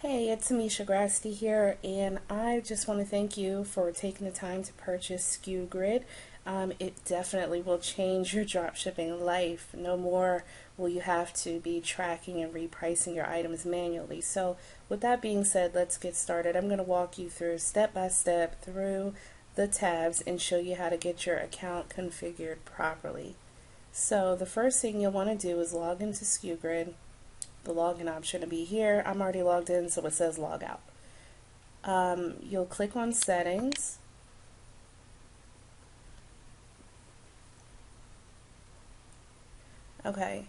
Hey, it's Amisha Grasty here, and I just want to thank you for taking the time to purchase Sku Grid. It definitely will change your dropshipping life. No more will you have to be tracking and repricing your items manually. So, with that being said, let's get started. I'm going to walk you through step by step through the tabs and show you how to get your account configured properly. So, the first thing you'll want to do is log into Sku Grid. The login option to be here. I'm already logged in, so it says log out. You'll click on settings. Okay,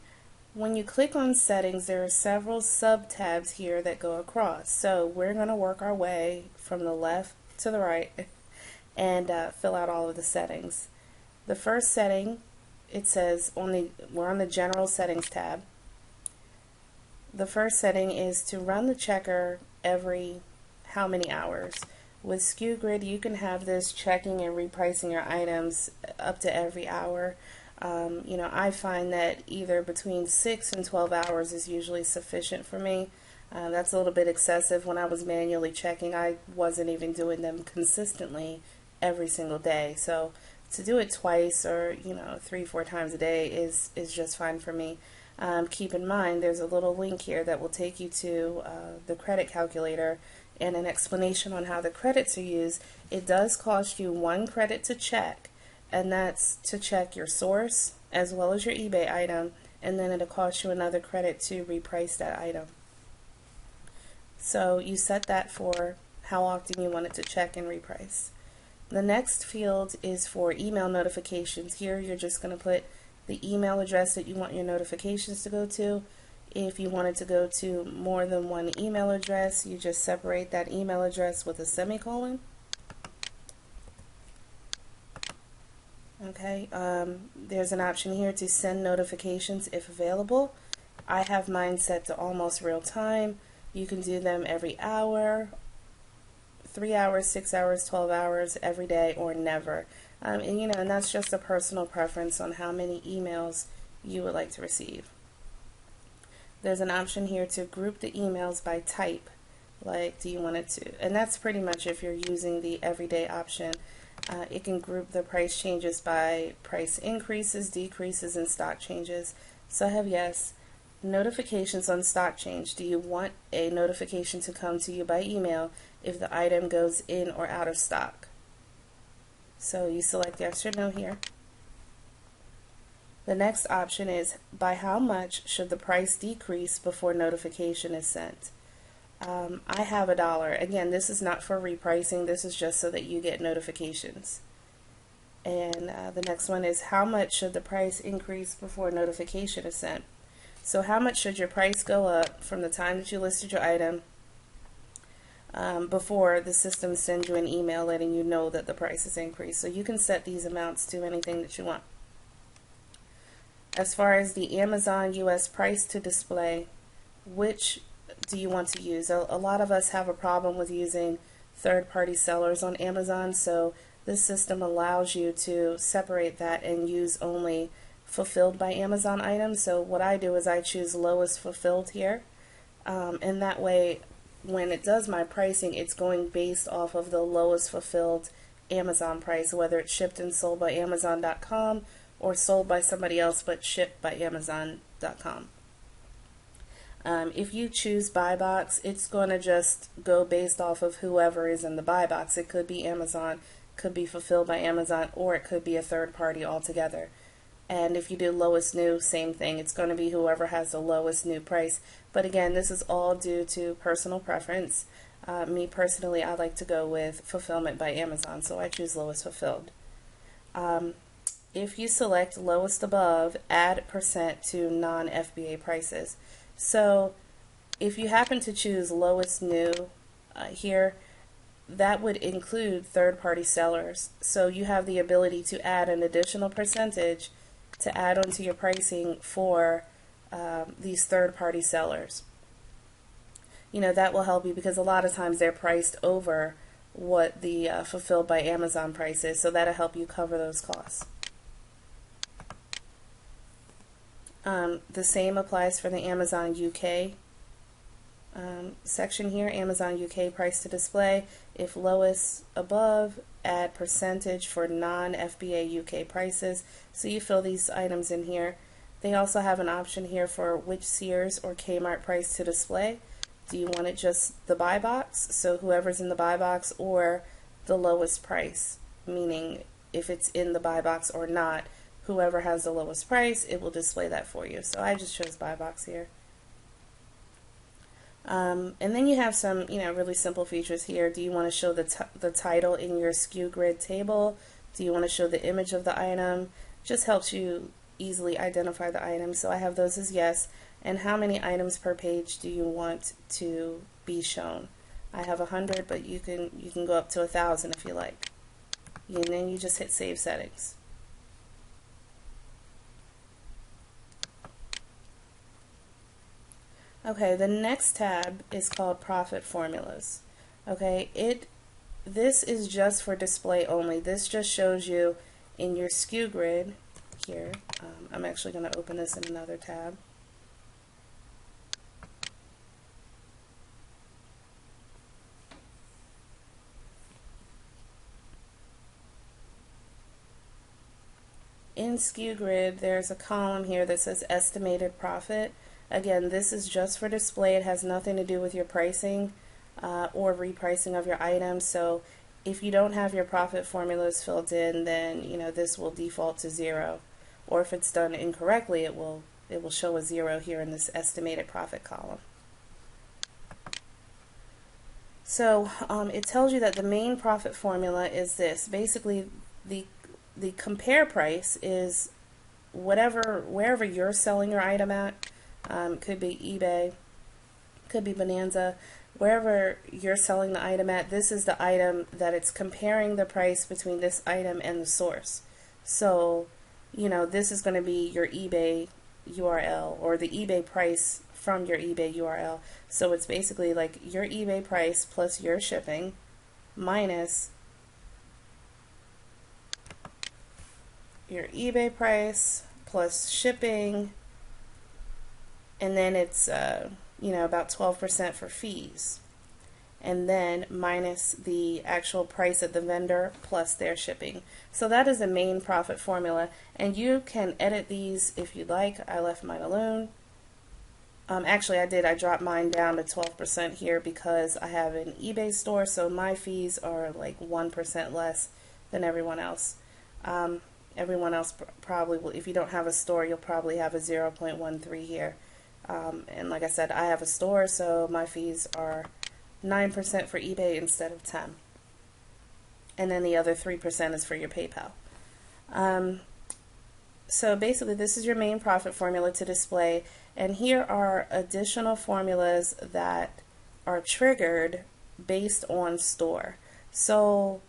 when you click on settings, there are several sub tabs here that go across. So we're going to work our way from the left to the right and fill out all of the settings. The first setting, it says we're on the general settings tab. The first setting is to run the checker every how many hours. With Sku Grid, you can have this checking and repricing your items up to every hour. I find that either between 6 and 12 hours is usually sufficient for me. That's a little bit excessive. When I was manually checking, I wasn't even doing them consistently every single day. So to do it twice or 3-4 times a day is just fine for me. Keep in mind there's a little link here that will take you to the credit calculator and an explanation on how the credits are used. It does cost you 1 credit to check, and that's to check your source as well as your eBay item, and then it'll cost you another credit to reprice that item. So you set that for how often you want it to check and reprice. The next field is for email notifications. Here you're just going to put the email address that you want your notifications to go to. If you want it to go to more than one email address, you just separate that email address with a semicolon. Okay, there's an option here to send notifications if available. I have mine set to almost real time. You can do them every hour, 3 hours, 6 hours, 12 hours, every day, or never. And that's just a personal preference on how many emails you would like to receive. There's an option here to group the emails by type. Like, do you want it to? And that's pretty much if you're using the everyday option. It can group the price changes by price increases, decreases, and stock changes. So I have yes. Notifications on stock change. Do you want a notification to come to you by email if the item goes in or out of stock? So you select yes or no here. The next option is by how much should the price decrease before notification is sent? I have $1. Again, this is not for repricing. This is just so that you get notifications. And the next one is how much should the price increase before notification is sent? So how much should your price go up from the time that you listed your item before the system sends you an email letting you know that the price is increased? So you can set these amounts to anything that you want. As far as the Amazon US price to display, which do you want to use? A lot of us have a problem with using third-party sellers on Amazon, so this system allows you to separate that and use only fulfilled by Amazon items. So what I do is I choose lowest fulfilled here, and that way when it does my pricing, it's going based off of the lowest fulfilled Amazon price, whether it's shipped and sold by Amazon.com or sold by somebody else but shipped by Amazon.com. If you choose buy box, it's going to just go based off of whoever is in the buy box. It could be Amazon, could be fulfilled by Amazon, or it could be a third party altogether. And if you do lowest new, same thing. It's going to be whoever has the lowest new price. But again, this is all due to personal preference. Me personally, I like to go with fulfillment by Amazon, so I choose lowest fulfilled. If you select lowest above, add % to non-FBA prices. So if you happen to choose lowest new here, that would include third-party sellers. So you have the ability to add an additional percentage to add onto your pricing for these third-party sellers. That will help you because a lot of times they're priced over what the fulfilled by Amazon price is, so that'll help you cover those costs. The same applies for the Amazon UK section here, Amazon UK price to display. If lowest above, add percentage for non-FBA UK prices. So you fill these items in here. They also have an option here for which Sears or Kmart price to display. Do you want it just the buy box, so whoever's in the buy box, or the lowest price, meaning if it's in the buy box or not, whoever has the lowest price, it will display that for you. So I just chose buy box here. And then you have some, really simple features here. Do you want to show the title in your Sku Grid table? Do you want to show the image of the item? Just helps you easily identify the item. So I have those as yes. And how many items per page do you want to be shown? I have 100, but you can go up to 1,000 if you like. And then you just hit save settings. Okay, the next tab is called Profit Formulas. Okay, this is just for display only. This just shows you in your Sku Grid here. I'm actually going to open this in another tab. In Sku Grid, there's a column here that says estimated profit. Again, this is just for display. It has nothing to do with your pricing or repricing of your items. So if you don't have your profit formulas filled in, then this will default to 0. Or if it's done incorrectly, it will show a 0 here in this estimated profit column. So it tells you that the main profit formula is this. Basically, the compare price is wherever you're selling your item at. Could be eBay, could be Bonanza, wherever you're selling the item at. This is the item that it's comparing the price between this item and the source. So, this is going to be your eBay URL or the eBay price from your eBay URL. So it's basically like your eBay price plus your shipping minus your eBay price plus shipping, and then it's about 12% for fees, and then minus the actual price of the vendor plus their shipping. So that is the main profit formula, and you can edit these if you'd like. I left mine alone. Actually, I dropped mine down to 12% here because I have an eBay store, so my fees are like 1% less than everyone else. Everyone else probably will, if you don't have a store, you'll probably have a 0.13 here. And like I said, I have a store, so my fees are 9% for eBay instead of 10. And then the other 3% is for your PayPal. So basically, this is your main profit formula to display, and here are additional formulas that are triggered based on store. So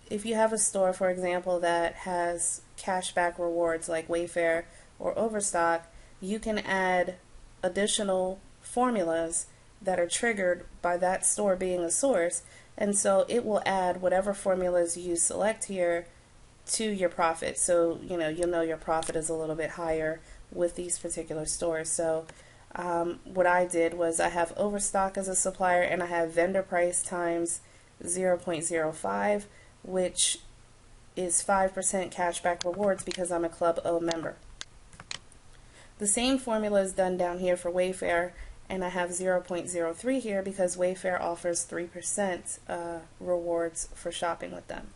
if you have a store, for example, that has cashback rewards like Wayfair or Overstock, you can add additional formulas that are triggered by that store being a source, and so it will add whatever formulas you select here to your profit. So you'll know your profit is a little bit higher with these particular stores. So what I did was I have Overstock as a supplier, and I have vendor price times 0.05, which is 5% cashback rewards because I'm a Club O member. The same formula is done down here for Wayfair, and I have 0.03 here because Wayfair offers 3% rewards for shopping with them.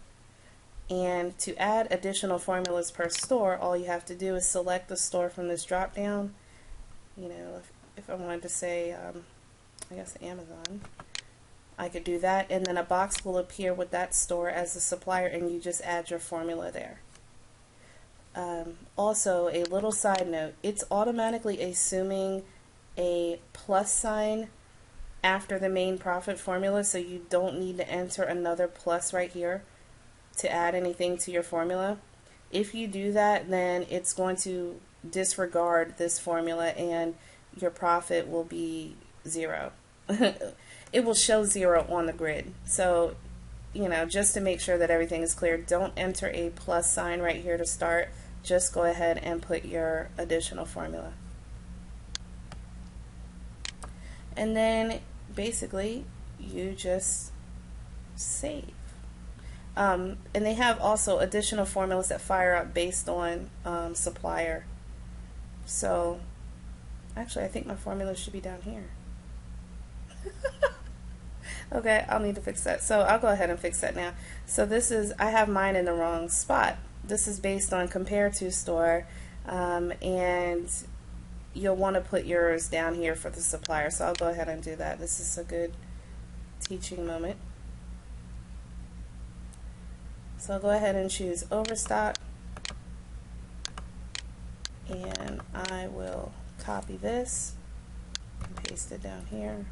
And to add additional formulas per store, all you have to do is select the store from this drop down. If I wanted to say, I guess Amazon, I could do that, and then a box will appear with that store as the supplier, and you just add your formula there. Also, a little side note, it's automatically assuming a plus sign after the main profit formula, so you don't need to enter another plus right here to add anything to your formula. If you do that, then it's going to disregard this formula and your profit will be 0. It will show 0 on the grid. So, just to make sure that everything is clear, don't enter a plus sign right here to start. Just go ahead and put your additional formula. And then basically you just save. And they have also additional formulas that fire up based on supplier. So actually I think my formula should be down here. Okay, I'll need to fix that. So I'll go ahead and fix that now. So this is, I have mine in the wrong spot. This is based on compare to store, and you'll want to put yours down here for the supplier. So I'll go ahead and do that. This is a good teaching moment. So I'll go ahead and choose overstock, and I will copy this and paste it down here.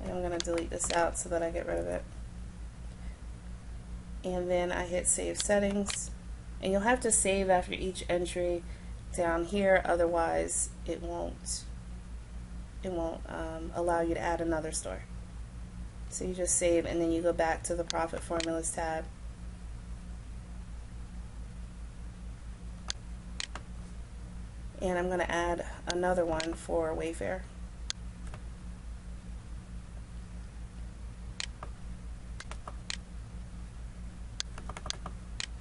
And I'm going to delete this out so that I get rid of it. And then I hit save settings. And you'll have to save after each entry down here, otherwise it won't allow you to add another store. So you just save and then you go back to the profit formulas tab. And I'm going to add another one for Wayfair.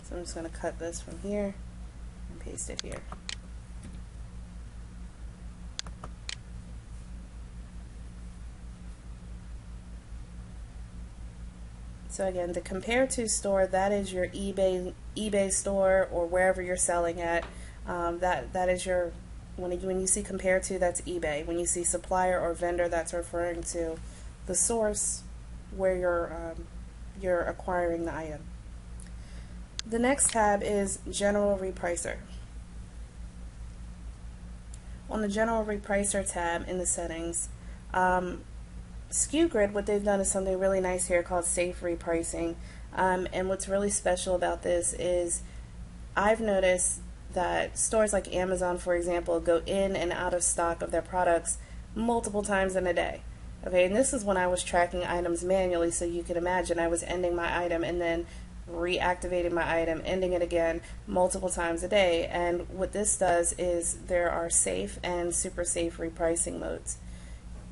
So I'm just going to cut this from here and paste it here. So again, the compare to store, that is your eBay store or wherever you're selling at. That is your, when you see compare to, that's eBay. When you see supplier or vendor, that's referring to the source where you're acquiring the item. The next tab is General Repricer. On the General Repricer tab in the settings, Sku Grid, what they've done is something really nice here called Safe Repricing. And what's really special about this is I've noticed that stores like Amazon, for example, go in and out of stock of their products multiple times in a day. Okay, and this is when I was tracking items manually, so you can imagine I was ending my item and then reactivating my item, ending it again multiple times a day. And what this does is there are safe and super safe repricing modes.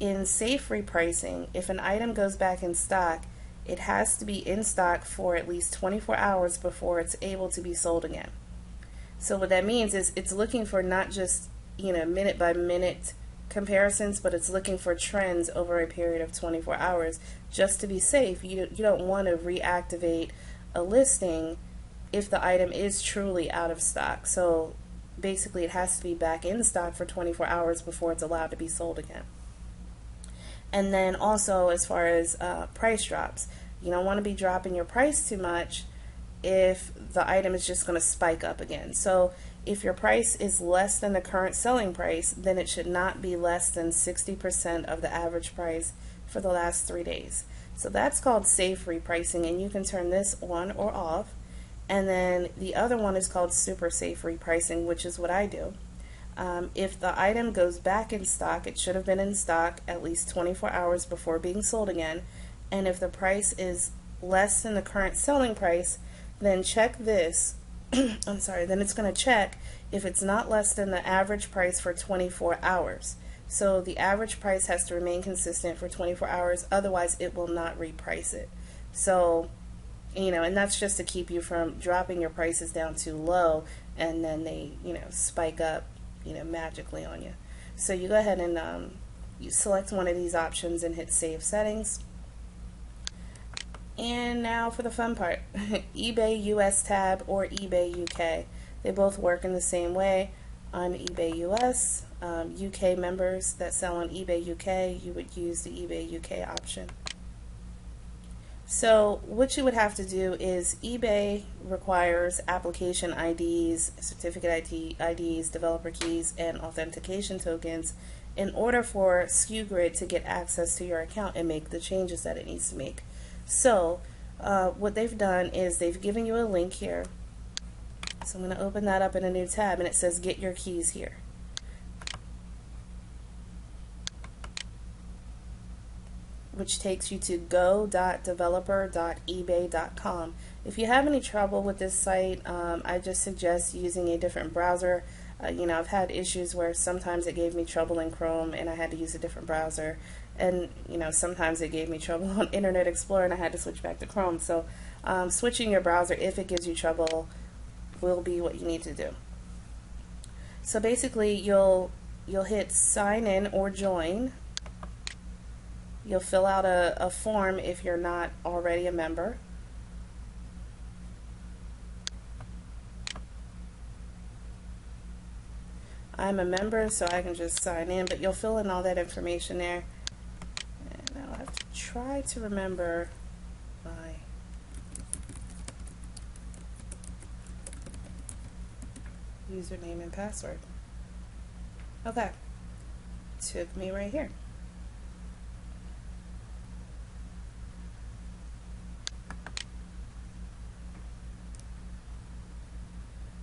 In safe repricing, if an item goes back in stock, it has to be in stock for at least 24 hours before it's able to be sold again. So what that means is it's looking for not just, minute by minute comparisons, but it's looking for trends over a period of 24 hours just to be safe. You don't want to reactivate a listing if the item is truly out of stock. So basically it has to be back in stock for 24 hours before it's allowed to be sold again. And then also as far as price drops, you don't want to be dropping your price too much if the item is just going to spike up again. So if your price is less than the current selling price, then it should not be less than 60% of the average price for the last 3 days. So that's called safe repricing, and you can turn this on or off. And then the other one is called super safe repricing, which is what I do. If the item goes back in stock, it should have been in stock at least 24 hours before being sold again. And if the price is less than the current selling price, then check this. I'm sorry, then it's going to check if it's not less than the average price for 24 hours. So the average price has to remain consistent for 24 hours, otherwise it will not reprice it. So, and that's just to keep you from dropping your prices down too low and then they, spike up, magically on you. So you go ahead and you select one of these options and hit Save Settings. And now for the fun part, eBay US tab or eBay UK. They both work in the same way. On eBay US, UK members that sell on eBay UK, you would use the eBay UK option. So what you would have to do is eBay requires application IDs, certificate IDs, developer keys, and authentication tokens in order for Sku Grid to get access to your account and make the changes that it needs to make. So what they've done is they've given you a link here. So I'm going to open that up in a new tab, and it says get your keys here. Which takes you to go.developer.ebay.com. If you have any trouble with this site, I just suggest using a different browser. I've had issues where sometimes it gave me trouble in Chrome and I had to use a different browser. And you know, sometimes it gave me trouble on Internet Explorer and I had to switch back to Chrome. So switching your browser, if it gives you trouble, will be what you need to do. So basically you'll hit sign in or join. You'll fill out a form if you're not already a member. I'm a member, so I can just sign in, but you'll fill in all that information there. And I'll have to try to remember my username and password. Okay, took me right here.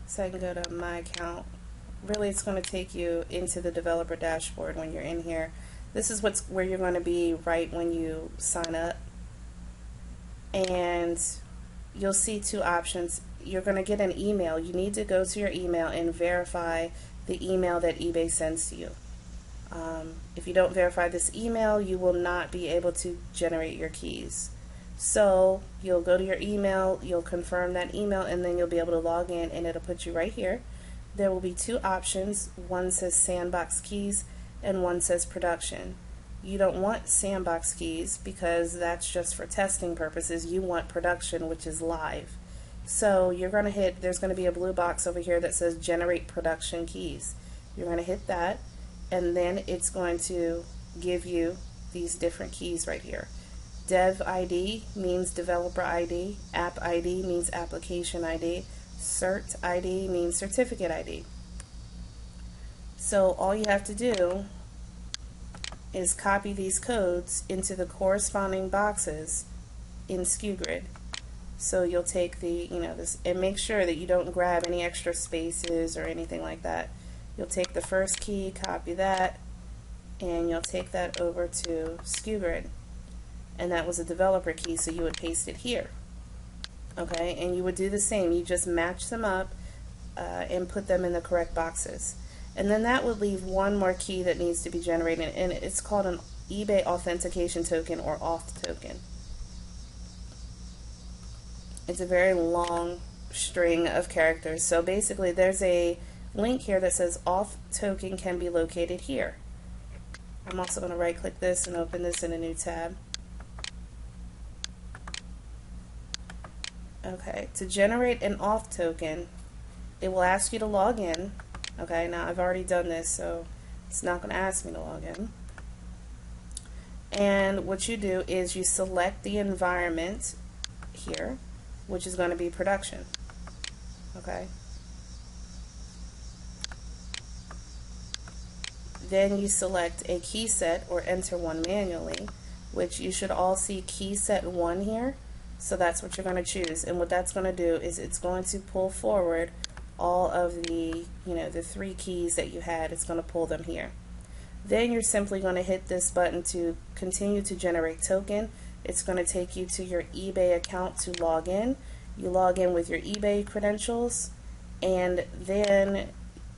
So I can go to my account. Really, it's going to take you into the developer dashboard when you're in here. This is where you're going to be right when you sign up. And you'll see two options. You're going to get an email. You need to go to your email and verify the email that eBay sends to you. If you don't verify this email, you will not be able to generate your keys. So you'll go to your email, you'll confirm that email, and then you'll be able to log in, and it'll put you right here. There will be two options. One says sandbox keys and one says production. You don't want sandbox keys because that's just for testing purposes. You want production, which is live. So you're going to hit, there's going to be a blue box over here that says generate production keys. You're going to hit that, and then it's going to give you these different keys right here. Dev ID means developer ID, app ID means application ID, Cert ID means certificate ID. So all you have to do is copy these codes into the corresponding boxes in Sku Grid. So you'll take the, this, and make sure that you don't grab any extra spaces or anything like that. You'll take the first key, copy that, and you'll take that over to Sku Grid. And that was a developer key, so you would paste it here. Okay, and you would do the same. You just match them up and put them in the correct boxes. And then that would leave one more key that needs to be generated, and it's called an eBay authentication token or auth token. It's a very long string of characters. So basically there's a link here that says auth token can be located here. I'm also going to right click this and open this in a new tab. Okay, to generate an auth token, it will ask you to log in. Okay, now I've already done this, so it's not going to ask me to log in. And what you do is you select the environment here, which is going to be production. Okay. Then you select a key set or enter one manually, which you should all see key set 1 here. So that's what you're going to choose, and what that's going to do is it's going to pull forward all of the, the 3 keys that you had. It's going to pull them here. Then you're simply going to hit this button to continue to generate token. It's going to take you to your eBay account to log in. You log in with your eBay credentials, and then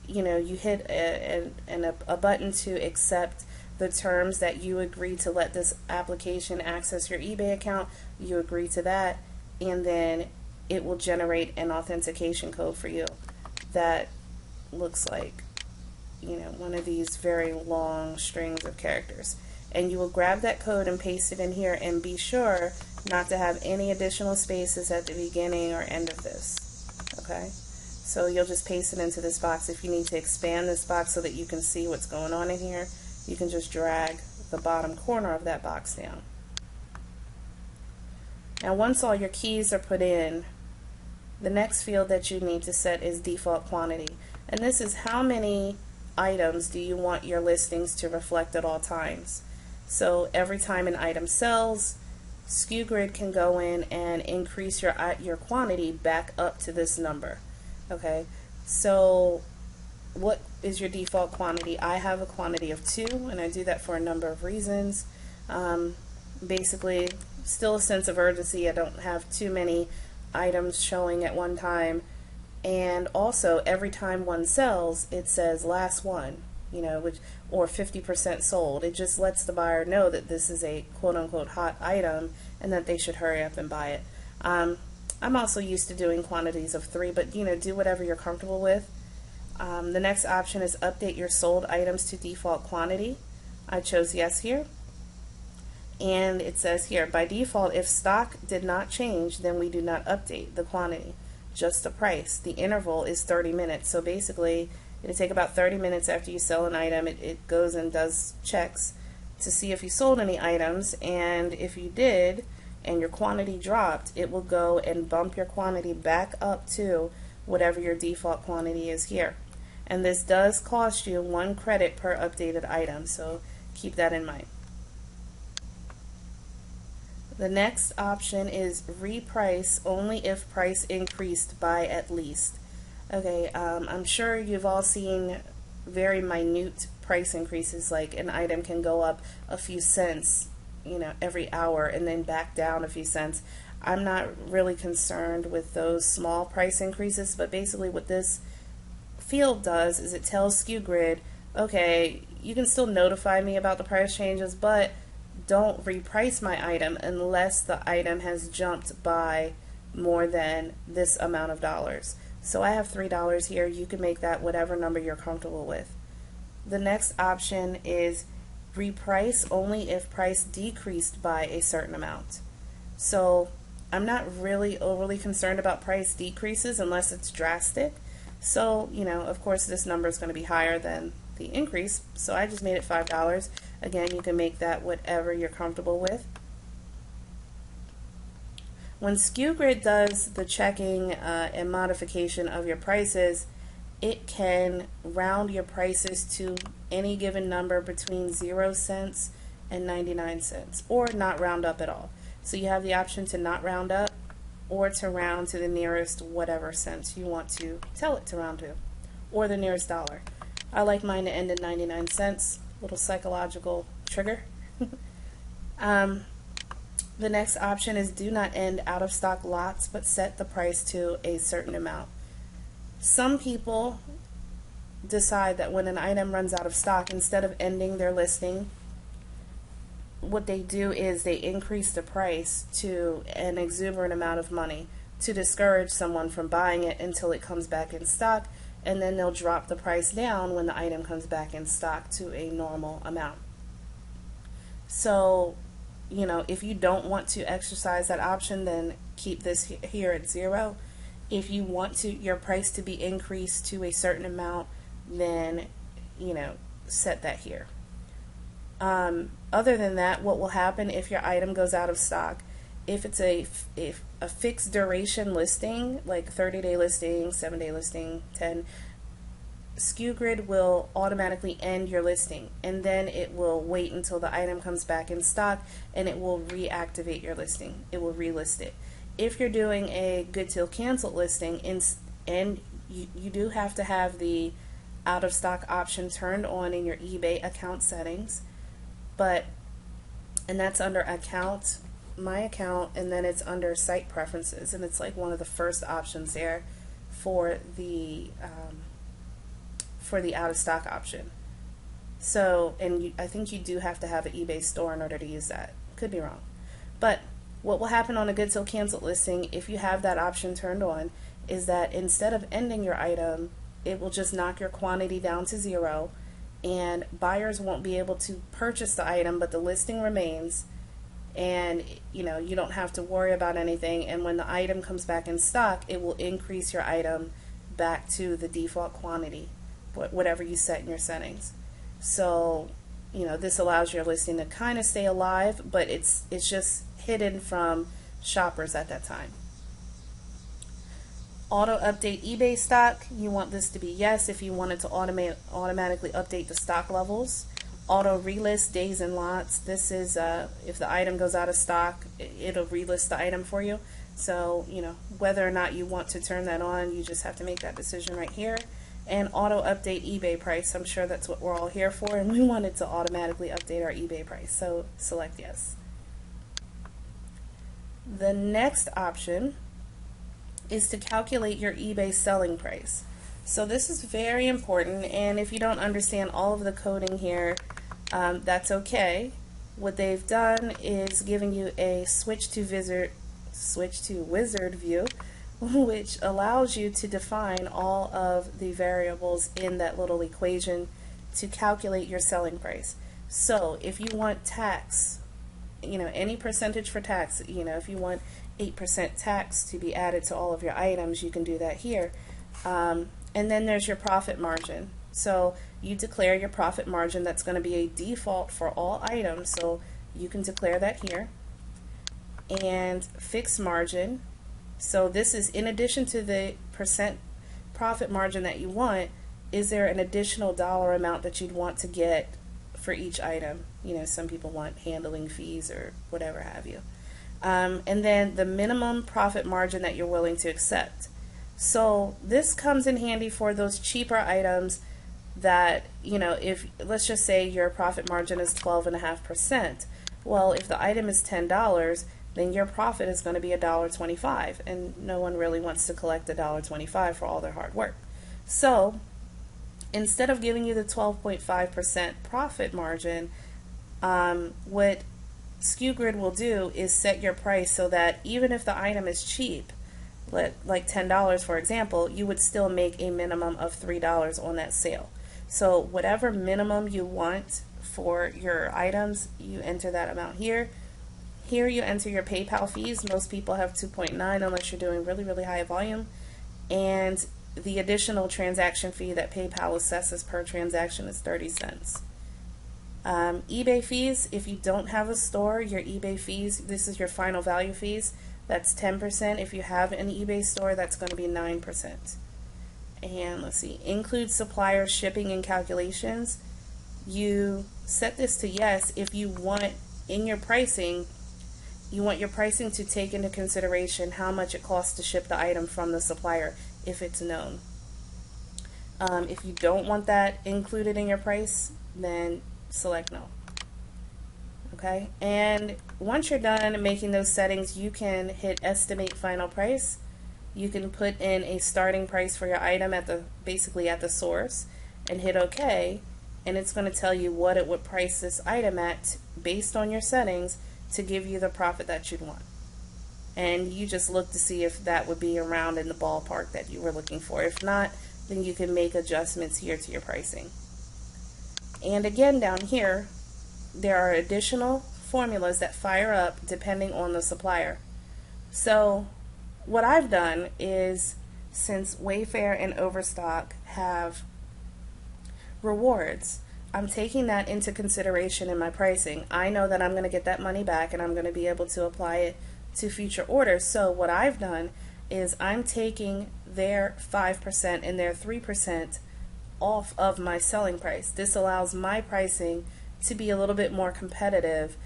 you hit a button to accept the terms that you agree to let this application access your eBay account. You agree to that, and then it will generate an authentication code for you that looks like one of these very long strings of characters, and you will grab that code and paste it in here, and be sure not to have any additional spaces at the beginning or end of this. Okay, so you'll just paste it into this box. If you need to expand this box so that you can see what's going on in here, you can just drag the bottom corner of that box down. Now once all your keys are put in, the next field that you need to set is default quantity, and this is how many items do you want your listings to reflect at all times. So every time an item sells, Sku Grid can go in and increase your quantity back up to this number. Okay, so what is your default quantity? I have a quantity of 2, and I do that for a number of reasons. Basically, still a sense of urgency. I don't have too many items showing at one time, and also every time one sells, it says last one. which, or 50% sold. It just lets the buyer know that this is a quote-unquote hot item and that they should hurry up and buy it. I'm also used to doing quantities of 3, but do whatever you're comfortable with. The next option is update your sold items to default quantity. I chose yes here. And it says here, by default, if stock did not change, then we do not update the quantity, just the price. The interval is 30 minutes. So basically, it'll take about 30 minutes after you sell an item. It goes and does checks to see if you sold any items, and if you did and your quantity dropped, it will go and bump your quantity back up to whatever your default quantity is here. And this does cost you 1 credit per updated item, so keep that in mind. The next option is reprice only if price increased by at least. Okay, I'm sure you've all seen very minute price increases, like an item can go up a few cents, every hour and then back down a few cents. I'm not really concerned with those small price increases, but basically what this field does is it tells Sku Grid, okay, you can still notify me about the price changes, but don't reprice my item unless the item has jumped by more than this amount of dollars. So I have $3 here. You can make that whatever number you're comfortable with. The next option is reprice only if price decreased by a certain amount. So I'm not really overly concerned about price decreases unless it's drastic. So, of course this number is going to be higher than the increase, so I just made it $5. Again, you can make that whatever you're comfortable with. When Sku Grid does the checking and modification of your prices, it can round your prices to any given number between 0 cents and 99 cents, or not round up at all. So you have the option to not round up or to round to the nearest whatever cents you want to tell it to round to, or the nearest dollar. I like mine to end at 99 cents, little psychological trigger. The next option is do not end out of stock lots, but set the price to a certain amount. Some people decide that when an item runs out of stock, instead of ending their listing, what they do is they increase the price to an exuberant amount of money to discourage someone from buying it until it comes back in stock, and then they'll drop the price down when the item comes back in stock to a normal amount. So, if you don't want to exercise that option, then keep this here at 0. If you want your price to be increased to a certain amount, then, set that here. Other than that, what will happen if your item goes out of stock? If it's a fixed duration listing, like 30-day listing, 7-day listing, 10, Sku Grid will automatically end your listing, and then it will wait until the item comes back in stock, and it will reactivate your listing. It will relist it. If you're doing a good till cancel listing, and you do have to have the out of stock option turned on in your eBay account settings, and that's under account, my account, and then it's under site preferences, and it's like one of the first options there for the out of stock option. So, and I think you do have to have an eBay store in order to use that. Could be wrong. But what will happen on a good till cancel listing, if you have that option turned on, is that instead of ending your item, it will just knock your quantity down to 0, and buyers won't be able to purchase the item, but the listing remains, and you don't have to worry about anything. And when the item comes back in stock, it will increase your item back to the default quantity, whatever you set in your settings. So this allows your listing to kind of stay alive, but it's just hidden from shoppers at that time. Auto update eBay stock, you want this to be yes if you want it to automatically update the stock levels. Auto relist days and lots, this is if the item goes out of stock, it'll relist the item for you. So whether or not you want to turn that on, you just have to make that decision right here. And auto update eBay price, I'm sure that's what we're all here for, and we want it to automatically update our eBay price, so select yes. The next option is to calculate your eBay selling price. So this is very important, and if you don't understand all of the coding here, that's okay. What they've done is giving you a switch to wizard view, which allows you to define all of the variables in that little equation to calculate your selling price. So if you want tax, any percentage for tax, if you want 8% tax to be added to all of your items, you can do that here. And then there's your profit margin. So you declare your profit margin. That's going to be a default for all items, so you can declare that here. And fixed margin. So this is in addition to the percent profit margin that you want. Is there an additional dollar amount that you'd want to get for each item? Some people want handling fees or whatever have you. And then the minimum profit margin that you're willing to accept. So this comes in handy for those cheaper items that, if let's just say your profit margin is 12.5%. Well, if the item is $10, then your profit is going to be $1.25, and no one really wants to collect $1.25 for all their hard work. So instead of giving you the 12.5% profit margin, what Sku Grid will do is set your price so that even if the item is cheap, like $10 for example, you would still make a minimum of $3 on that sale. So whatever minimum you want for your items, you enter that amount here. Here you enter your PayPal fees. Most people have 2.9 unless you're doing really, really high volume. And the additional transaction fee that PayPal assesses per transaction is 30 cents. eBay fees, if you don't have a store, your eBay fees, this is your final value fees, that's 10%. If you have an eBay store, that's going to be 9%. And let's see, include supplier shipping and calculations. You set this to yes if you want in your pricing, you want your pricing to take into consideration how much it costs to ship the item from the supplier if it's known. If you don't want that included in your price, then select no. Okay, and once you're done making those settings, you can hit estimate final price. You can put in a starting price for your item basically at the source and hit OK, and it's going to tell you what it would price this item at based on your settings to give you the profit that you'd want. And you just look to see if that would be around in the ballpark that you were looking for. If not, then you can make adjustments here to your pricing. And again, down here, there are additional formulas that fire up depending on the supplier. So what I've done is, since Wayfair and Overstock have rewards, I'm taking that into consideration in my pricing. I know that I'm going to get that money back and I'm going to be able to apply it to future orders. So what I've done is I'm taking their 5% and their 3% off of my selling price. This allows my pricing to be a little bit more competitive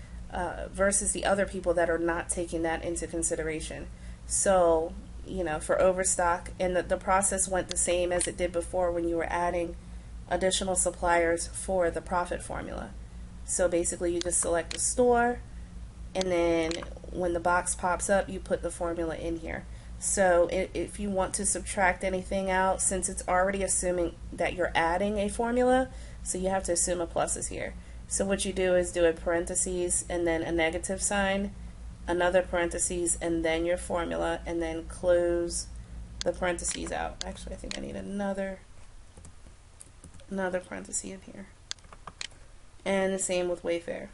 versus the other people that are not taking that into consideration. So, for Overstock, and the process went the same as it did before when you were adding additional suppliers for the profit formula. So basically you just select the store, and then when the box pops up, you put the formula in here. So if you want to subtract anything out, since it's already assuming that you're adding a formula, so you have to assume a plus is here. So what you do is do a parentheses and then a negative sign, another parentheses, and then your formula, and then close the parentheses out. Actually, I think I need another parenthesis in here. And the same with Wayfair.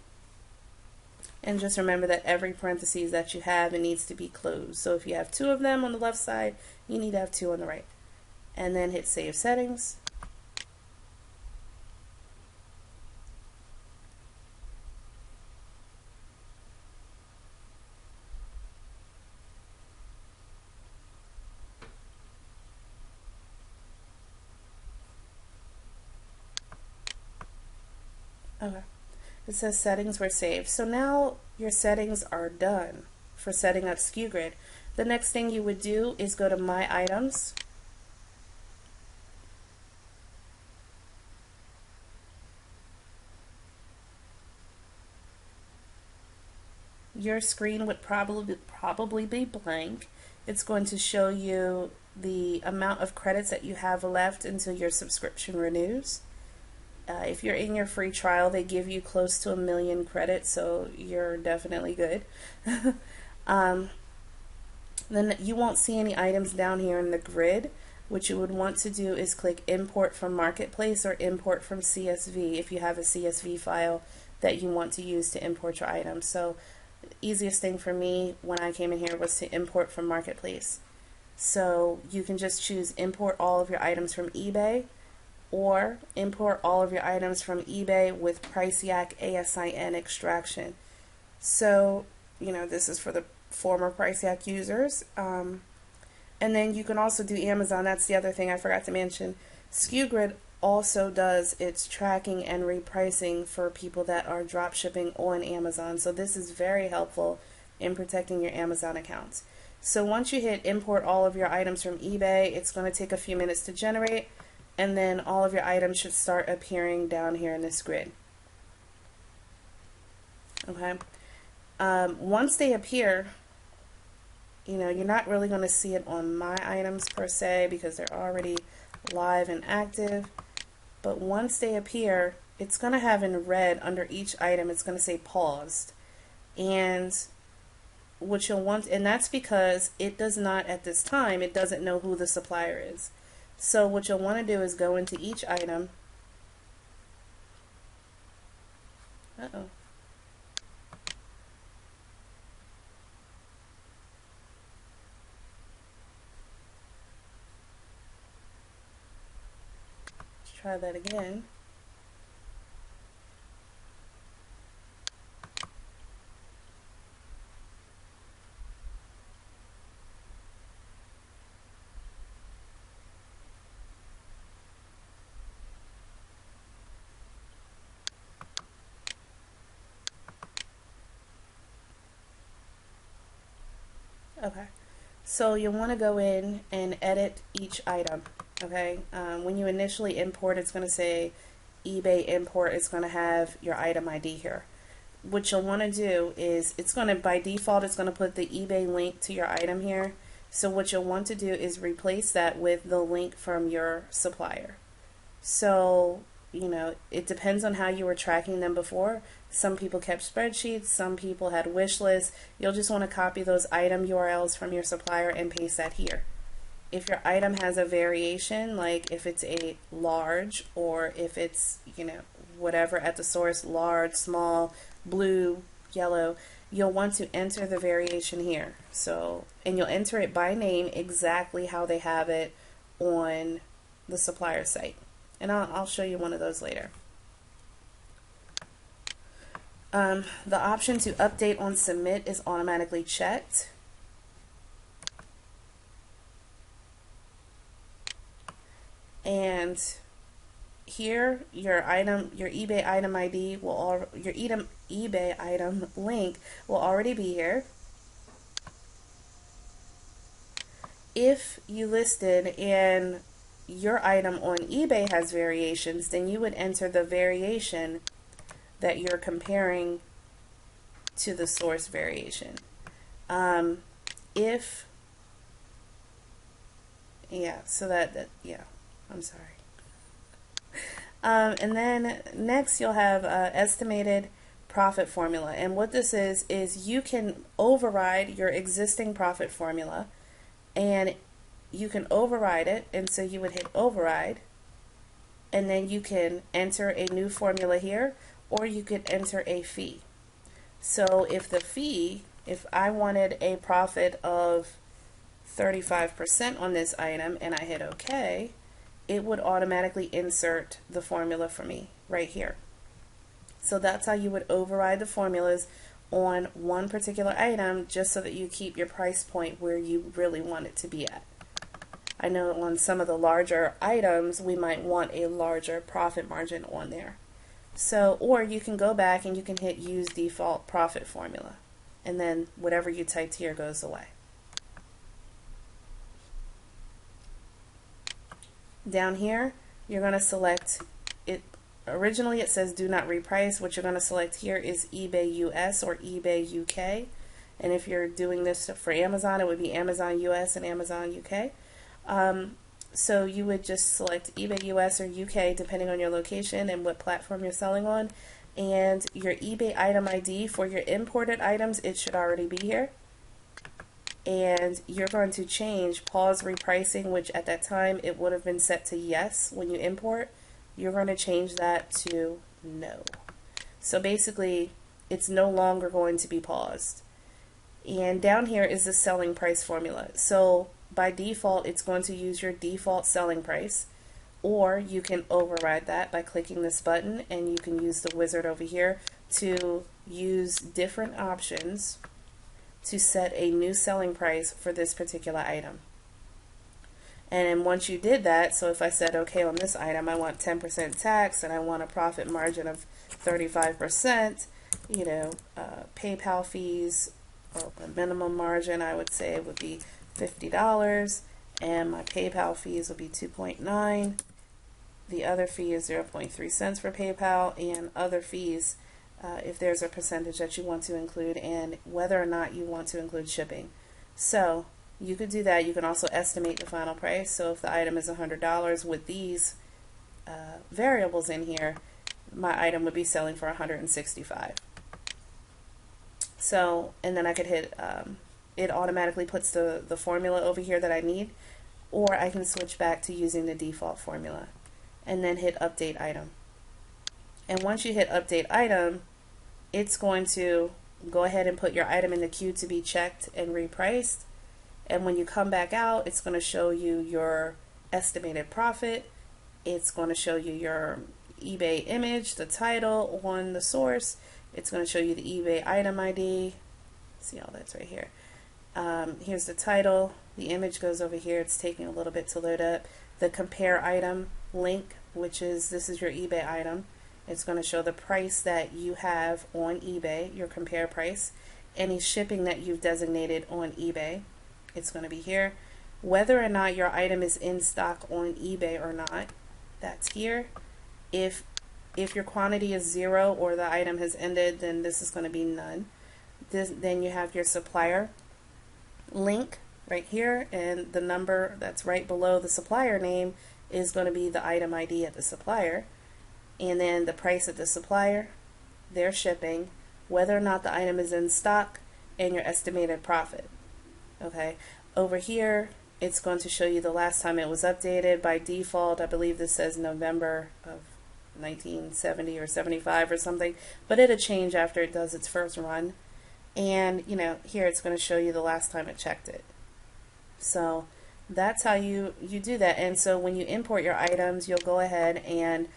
And just remember that every parentheses that you have, it needs to be closed. So if you have 2 of them on the left side, you need to have 2 on the right. And then hit Save Settings. Okay. It says settings were saved. So now your settings are done for setting up Sku Grid. The next thing you would do is go to My Items. your screen would probably be blank. It's going to show you the amount of credits that you have left until your subscription renews. If you're in your free trial, they give you close to 1 million credits, so you're definitely good. Then you won't see any items down here in the grid. What you would want to do is click import from marketplace or import from CSV if you have a CSV file that you want to use to import your items. So the easiest thing for me when I came in here was to import from marketplace. So you can just choose import all of your items from eBay, or import all of your items from eBay with Priceyak ASIN extraction. So, you know, this is for the former Priceyak users. And then you can also do Amazon. That's the other thing I forgot to mention. Sku Grid also does its tracking and repricing for people that are drop shipping on Amazon. So this is very helpful in protecting your Amazon accounts. So once you hit import all of your items from eBay, it's going to take a few minutes to generate, and then all of your items should start appearing down here in this grid. Okay. Once they appear, you know, you're not really going to see it on my items per se because they're already live and active. But once they appear, it's going to have in red under each item, it's going to say paused. And what you'll want, and that's because it does not, at this time, it doesn't know who the supplier is. So what you'll want to do is go into each item. Uh-oh. Let's try that again. Okay, so you'll want to go in and edit each item. Okay, when you initially import, it's going to say eBay import. It's going to have your item ID here. What you'll want to do is, it's going to, by default, it's going to put the eBay link to your item here. So what you'll want to do is replace that with the link from your supplier. So, you know, it depends on how you were tracking them before. Some people kept spreadsheets, some people had wish lists. You'll just want to copy those item URLs from your supplier and paste that here. If your item has a variation, like if it's a large, or if it's, you know, whatever at the source, large, small, blue, yellow, you'll want to enter the variation here. So, and you'll enter it by name exactly how they have it on the supplier site. And I'll show you one of those later. The option to update on submit is automatically checked. And here, your eBay item ID will eBay item link will already be here. If you listed and your item on eBay has variations, then you would enter the variation that you're comparing to the source variation. I'm sorry. And then next you'll have estimated profit formula. And what this is you can override your existing profit formula, and you can override it, and so you would hit override, and then you can enter a new formula here, or you could enter a fee. So if I wanted a profit of 35% on this item and I hit OK, it would automatically insert the formula for me right here. So that's how you would override the formulas on one particular item, just so that you keep your price point where you really want it to be at. I know on some of the larger items we might want a larger profit margin on there. So, or you can go back and you can hit use default profit formula, and then whatever you typed here goes away. Down here, you're going to select it. Originally it says do not reprice. What you're going to select here is eBay US or eBay UK. And if you're doing this for Amazon, it would be Amazon US and Amazon UK. So you would just select eBay US or UK depending on your location and what platform you're selling on. And your eBay item ID for your imported items, it should already be here. And you're going to change pause repricing, which at that time it would have been set to yes when you import. You're going to change that to no. So basically, it's no longer going to be paused. And down here is the selling price formula. So by default, it's going to use your default selling price, or you can override that by clicking this button, and you can use the wizard over here to use different options to set a new selling price for this particular item. And then once you did that, so if I said, okay, on this item I want 10% tax and I want a profit margin of 35%, PayPal fees, or a minimum margin, I would say it would be $50, and my PayPal fees would be 2.9. The other fee is 0.3 cents for PayPal, and other fees if there's a percentage that you want to include, and whether or not you want to include shipping. So you could do that. You can also estimate the final price. So if the item is $100 with these variables in here, my item would be selling for $165. So, and then I could hit, it automatically puts the formula over here that I need, or I can switch back to using the default formula and then hit update item. And once you hit update item, it's going to go ahead and put your item in the queue to be checked and repriced. And when you come back out, it's going to show you your estimated profit. It's going to show you your eBay image, the title on the source. It's going to show you the eBay item ID. See all that's right here. Here's the title. The image goes over here. It's taking a little bit to load up. The compare item link, which is, this is your eBay item. It's going to show the price that you have on eBay, your compare price, any shipping that you've designated on eBay. It's going to be here. Whether or not your item is in stock on eBay or not, that's here. If your quantity is 0 or the item has ended, then this is going to be none. Then you have your supplier link right here, and the number that's right below the supplier name is going to be the item ID at the supplier. And then the price at the supplier, their shipping, whether or not the item is in stock, and your estimated profit. Okay, over here it's going to show you the last time it was updated. By default, I believe this says November of 1970 or 75 or something, but it'll change after it does its first run. And here it's going to show you the last time it checked it. So that's how you do that. And so when you import your items, you'll go ahead and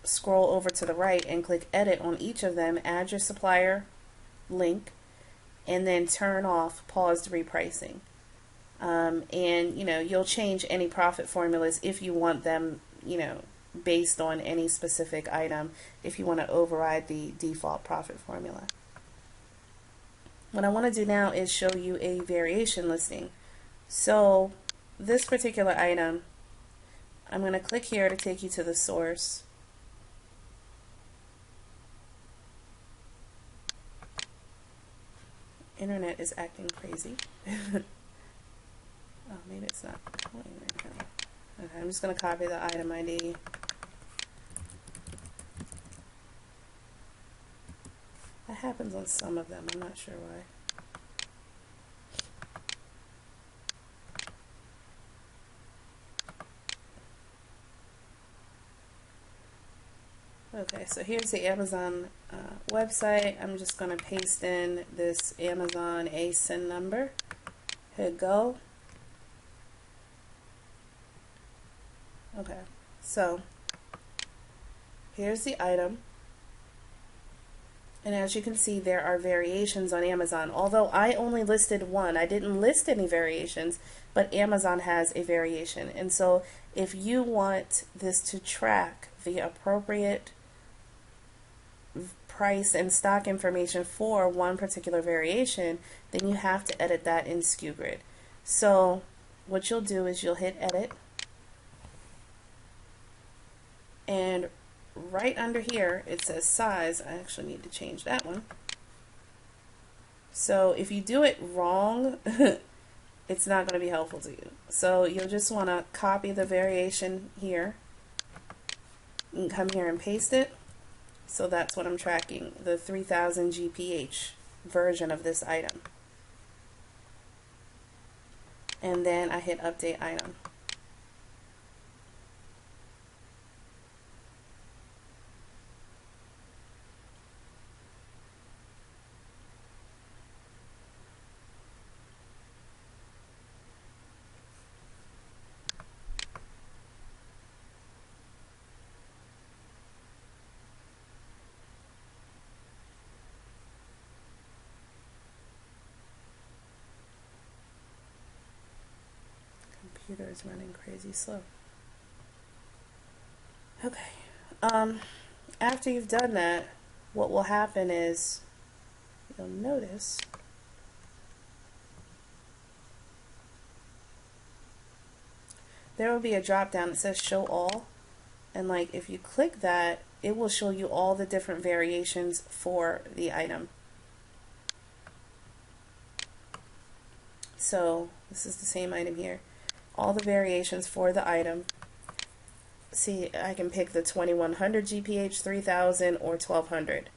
scroll over to the right and click edit on each of them, add your supplier link, and then turn off paused repricing. And you'll change any profit formulas if you want them based on any specific item, if you want to override the default profit formula. What I want to do now is show you a variation listing. So this particular item, I'm going to click here to take you to the source. Internet is acting crazy. Oh, maybe it's not. Okay, I'm just going to copy the item ID. That happens on some of them. I'm not sure why. Okay, so here's the Amazon website. I'm just going to paste in this Amazon ASIN number. Hit go. Okay, so here's the item. And as you can see, there are variations on Amazon. Although I only listed one, I didn't list any variations, but Amazon has a variation. And so if you want this to track the appropriate price and stock information for one particular variation, then you have to edit that in Sku Grid. So what you'll do is you'll hit edit, and right under here it says size. I actually need to change that one. So if you do it wrong, it's not going to be helpful to you. So you'll just want to copy the variation here and come here and paste it. So that's what I'm tracking, the 3000 GPH version of this item. And then I hit update item. Computer is running crazy slow. Okay. After you've done that, what will happen is you'll notice there will be a drop down that says show all, and like if you click that, it will show you all the different variations for the item. So this is the same item here. All the variations for the item. See, I can pick the 2100 GPH, 3000, or 1200.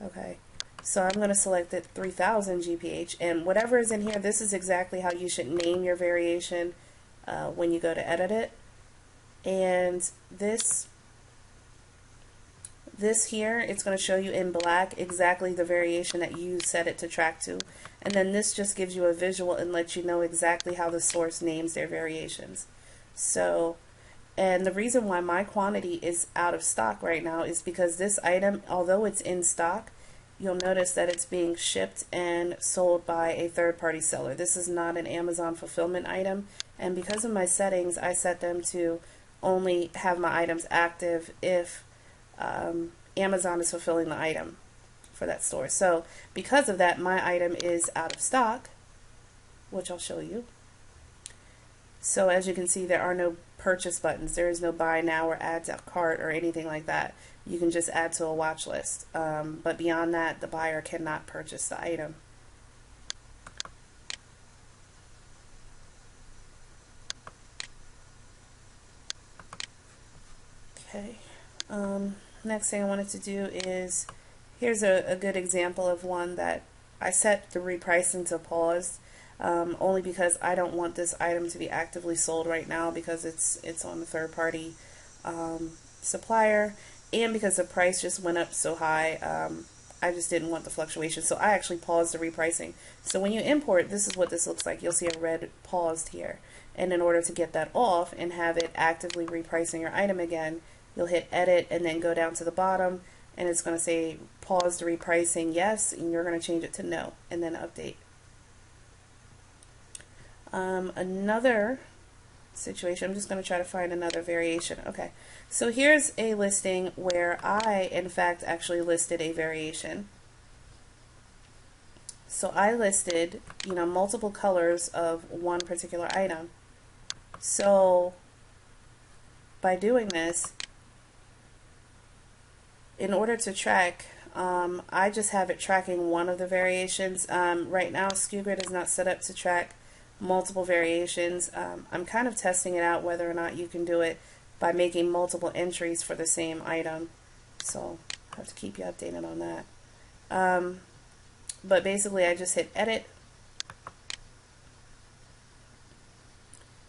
Okay, so I'm going to select the 3000 GPH, and whatever is in here, this is exactly how you should name your variation when you go to edit it. And this here, it's going to show you in black exactly the variation that you set it to track to. And then this just gives you a visual and lets you know exactly how the source names their variations. So, and the reason why my quantity is out of stock right now is because this item, although it's in stock, you'll notice that it's being shipped and sold by a third-party seller. This is not an Amazon fulfillment item, and because of my settings, I set them to only have my items active if Amazon is fulfilling the item for that store. So because of that, my item is out of stock, which I'll show you. So as you can see, there are no purchase buttons. There is no buy now or add to cart or anything like that. You can just add to a watch list. But beyond that, the buyer cannot purchase the item. Okay. Next thing I wanted to do is, here's a good example of one that I set the repricing to pause, only because I don't want this item to be actively sold right now because it's on a third-party supplier, and because the price just went up so high. I just didn't want the fluctuation, so I actually paused the repricing. So when you import, this is what this looks like. You'll see a red paused here, and in order to get that off and have it actively repricing your item again, you'll hit edit and then go down to the bottom, and it's going to say pause the repricing, yes, and you're going to change it to no, and then update. Another situation, I'm just going to try to find another variation. Okay, so here's a listing where I, in fact, actually listed a variation. So I listed, multiple colors of one particular item. So by doing this, in order to track, I just have it tracking one of the variations. Right now, Sku Grid is not set up to track multiple variations. I'm kind of testing it out whether or not you can do it by making multiple entries for the same item. So I'll have to keep you updated on that. But basically, I just hit edit,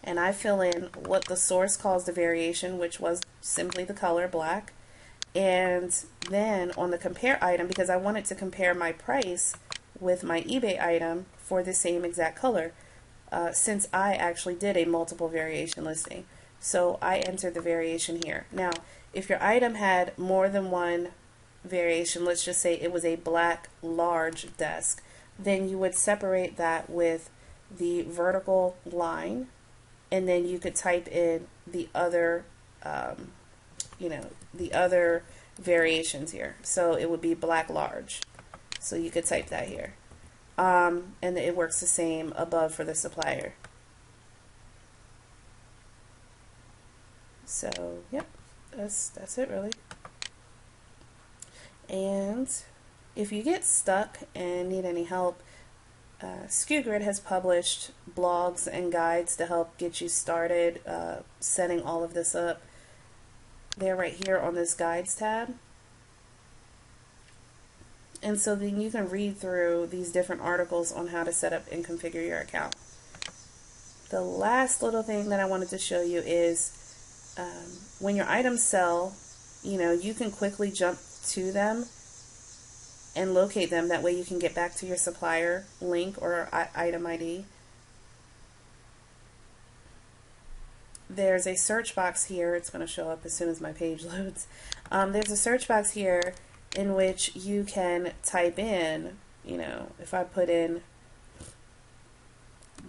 and I fill in what the source calls the variation, which was simply the color black. And then on the compare item, because I wanted to compare my price with my eBay item for the same exact color, since I actually did a multiple variation listing. So I entered the variation here. Now, if your item had more than one variation, let's just say it was a black large desk, then you would separate that with the vertical line, and then you could type in the other the other variations here. So it would be black large. So you could type that here. And it works the same above for the supplier. So, yep, that's it really. And if you get stuck and need any help, Sku Grid has published blogs and guides to help get you started setting all of this up. They're right here on this guides tab. And so then you can read through these different articles on how to set up and configure your account. The last little thing that I wanted to show you is when your items sell, you can quickly jump to them and locate them. That way you can get back to your supplier link or item ID. There's a search box here. It's going to show up as soon as my page loads. There's a search box here in which you can type in, if I put in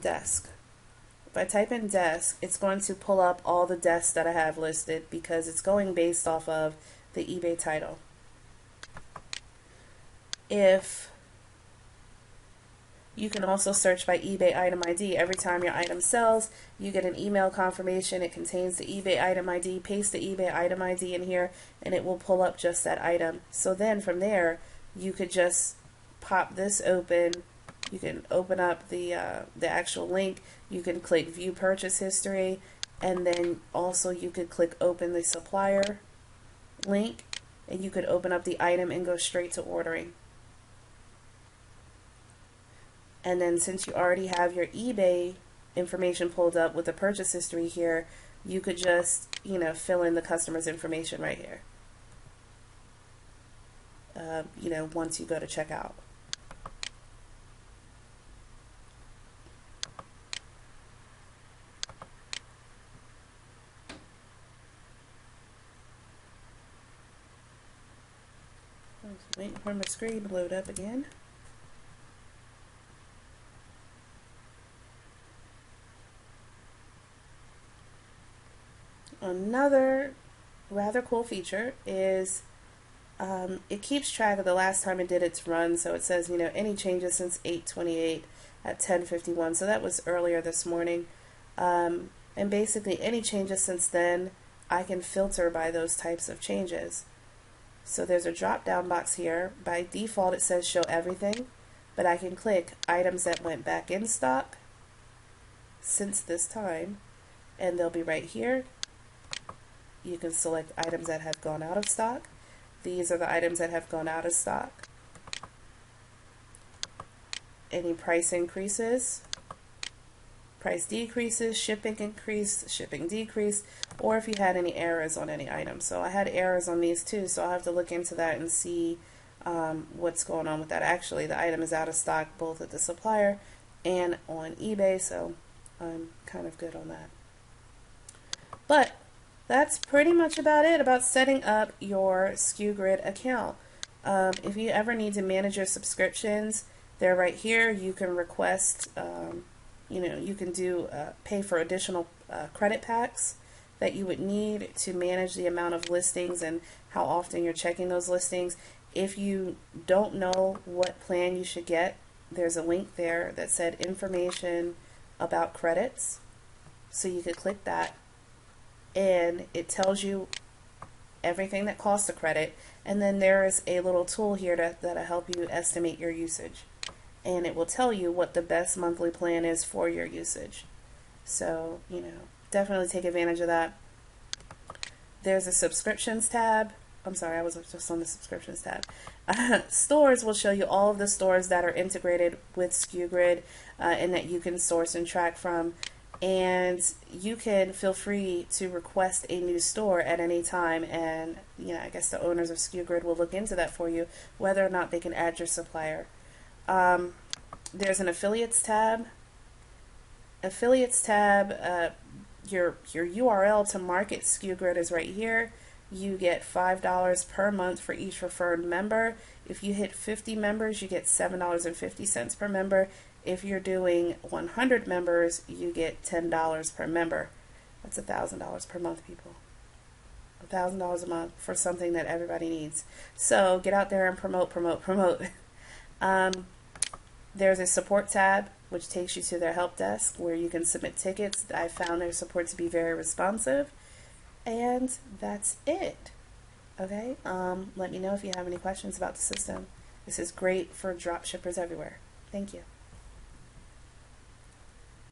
desk. If I type in desk, it's going to pull up all the desks that I have listed because it's going based off of the eBay title. If you can also search by eBay item ID. Every time your item sells, you get an email confirmation. It contains the eBay item ID. Paste the eBay item ID in here and it will pull up just that item. So then from there, you could just pop this open. You can open up the actual link. You can click view purchase history, and then also you could click open the supplier link, and you could open up the item and go straight to ordering. And then since you already have your eBay information pulled up with the purchase history here, you could just fill in the customer's information right here. Once you go to checkout. Waiting for my screen to load up again. Another rather cool feature is it keeps track of the last time it did its run. So it says, any changes since 8/28 at 10:51. So that was earlier this morning. And basically any changes since then, I can filter by those types of changes. So there's a drop down box here. By default it says show everything, but I can click items that went back in stock since this time, and they'll be right here. You can select items that have gone out of stock. These are the items that have gone out of stock. Any price increases, price decreases, shipping increase, shipping decrease, or if you had any errors on any item. So I had errors on these too, so I'll have to look into that and see what's going on with that. Actually, the item is out of stock both at the supplier and on eBay, so I'm kind of good on that. But that's pretty much about it about setting up your Sku Grid account. If you ever need to manage your subscriptions, they're right here. You can request, you can do pay for additional credit packs that you would need to manage the amount of listings and how often you're checking those listings. If you don't know what plan you should get, there's a link there that said information about credits. So you could click that, and it tells you everything that costs a credit, and then there is a little tool here that'll help you estimate your usage, and it will tell you what the best monthly plan is for your usage. So definitely take advantage of that. There's a subscriptions tab. I'm sorry, I was just on the subscriptions tab. Stores will show you all of the stores that are integrated with Sku Grid and that you can source and track from. And you can feel free to request a new store at any time, and I guess the owners of Sku Grid will look into that for you, whether or not they can add your supplier. There's an affiliates tab. Affiliates tab, your URL to market Sku Grid is right here. You get $5 per month for each referred member. If you hit 50 members, you get $7.50 per member. If you're doing 100 members, you get $10 per member. That's $1,000 per month, people. $1,000 a month for something that everybody needs. So get out there and promote. There's a support tab, which takes you to their help desk where you can submit tickets. I found their support to be very responsive. And that's it. Okay? Let me know if you have any questions about the system. This is great for dropshippers everywhere. Thank you.